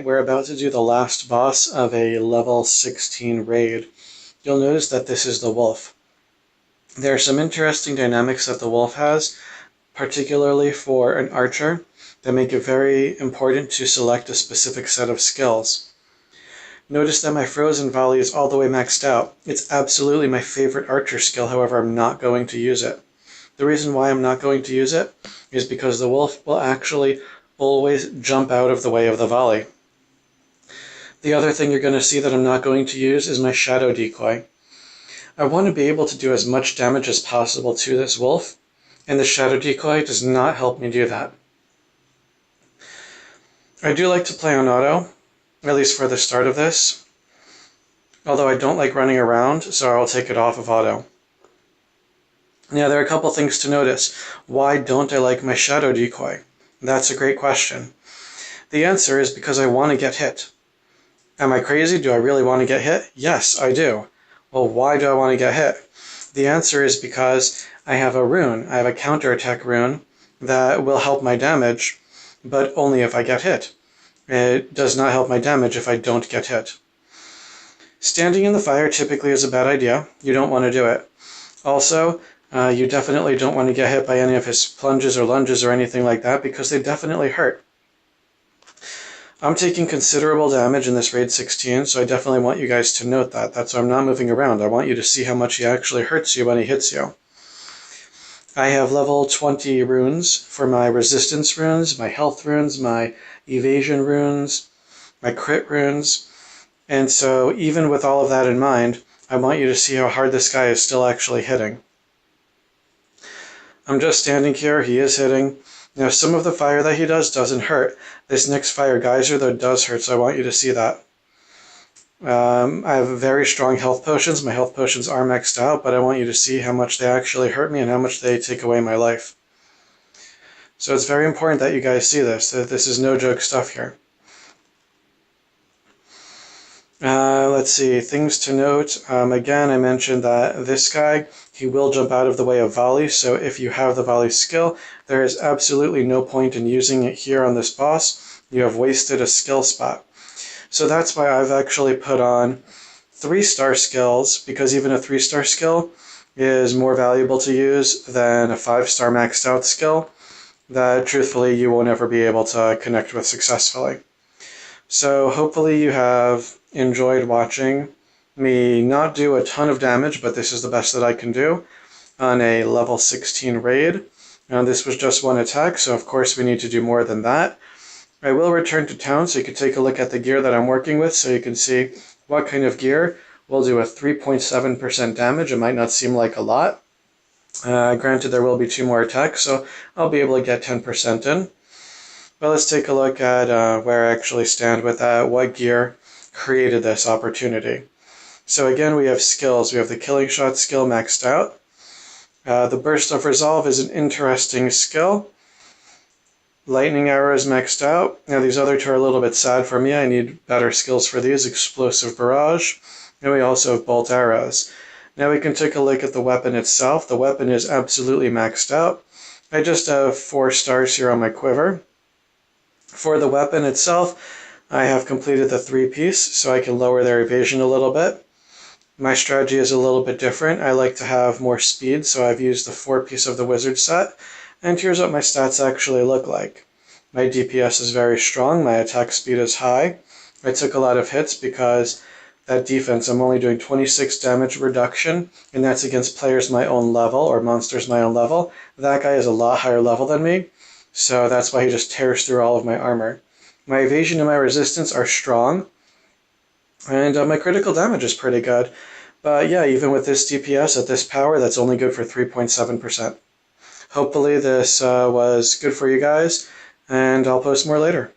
Alright, we're about to do the last boss of a level 16 raid. You'll notice that this is the wolf. There are some interesting dynamics that the wolf has, particularly for an archer, that make it very important to select a specific set of skills. Notice that my frozen volley is all the way maxed out. It's absolutely my favorite archer skill, however I'm not going to use it. The reason why I'm not going to use it is because the wolf will actually always jump out of the way of the volley. The other thing you're going to see that I'm not going to use is my shadow decoy. I want to be able to do as much damage as possible to this wolf, and the shadow decoy does not help me do that. I do like to play on auto, at least for the start of this, although I don't like running around, so I'll take it off of auto. Now, there are a couple things to notice. Why don't I like my shadow decoy? That's a great question. The answer is because I want to get hit. Am I crazy? Do I really want to get hit? Yes, I do. Well, why do I want to get hit? The answer is because I have a rune. I have a counterattack rune that will help my damage, but only if I get hit. It does not help my damage if I don't get hit. Standing in the fire typically is a bad idea. You don't want to do it. Also, you definitely don't want to get hit by any of his plunges or lunges or anything like that because they definitely hurt. I'm taking considerable damage in this raid 16, so I definitely want you guys to note that. That's why I'm not moving around. I want you to see how much he actually hurts you when he hits you. I have level 20 runes for my resistance runes, my health runes, my evasion runes, my crit runes, and so even with all of that in mind, I want you to see how hard this guy is still actually hitting. I'm just standing here, he is hitting. Now some of the fire that he does doesn't hurt. This next fire geyser though does hurt, so I want you to see that. I have very strong health potions. My health potions are maxed out, but I want you to see how much they actually hurt me and how much they take away my life. So it's very important that you guys see this, that this is no joke stuff here. Let's see, things to note. Again, I mentioned that this guy, he will jump out of the way of volley, so if you have the volley skill, there is absolutely no point in using it here on this boss. You have wasted a skill spot. So that's why I've actually put on 3-star skills, because even a 3-star skill is more valuable to use than a 5-star maxed out skill that truthfully you won't ever be able to connect with successfully. So hopefully you have enjoyed watching me not do a ton of damage, but this is the best that I can do on a level 16 raid. Now this was just one attack, so of course we need to do more than that. I will return to town so you can take a look at the gear that I'm working with so you can see what kind of gear will do a 3.7% damage. It might not seem like a lot. Granted, there will be 2 more attacks, so I'll be able to get 10% in. But let's take a look at where I actually stand with that, what gear created this opportunity. So again, we have skills. We have the killing shot skill maxed out. The burst of resolve is an interesting skill. Lightning arrow is maxed out. Now these other 2 are a little bit sad for me. I need better skills for these. Explosive barrage. And we also have bolt arrows. Now we can take a look at the weapon itself. The weapon is absolutely maxed out. I just have 4 stars here on my quiver. For the weapon itself, I have completed the 3-piece, so I can lower their evasion a little bit. My strategy is a little bit different. I like to have more speed, so I've used the 4-piece of the wizard set. And here's what my stats actually look like. My DPS is very strong, my attack speed is high. I took a lot of hits because that defense, I'm only doing 26 damage reduction, and that's against players my own level, or monsters my own level. That guy is a lot higher level than me, so that's why he just tears through all of my armor. My evasion and my resistance are strong, and my critical damage is pretty good. But yeah, even with this DPS at this power, that's only good for 3.7%. Hopefully this was good for you guys, and I'll post more later.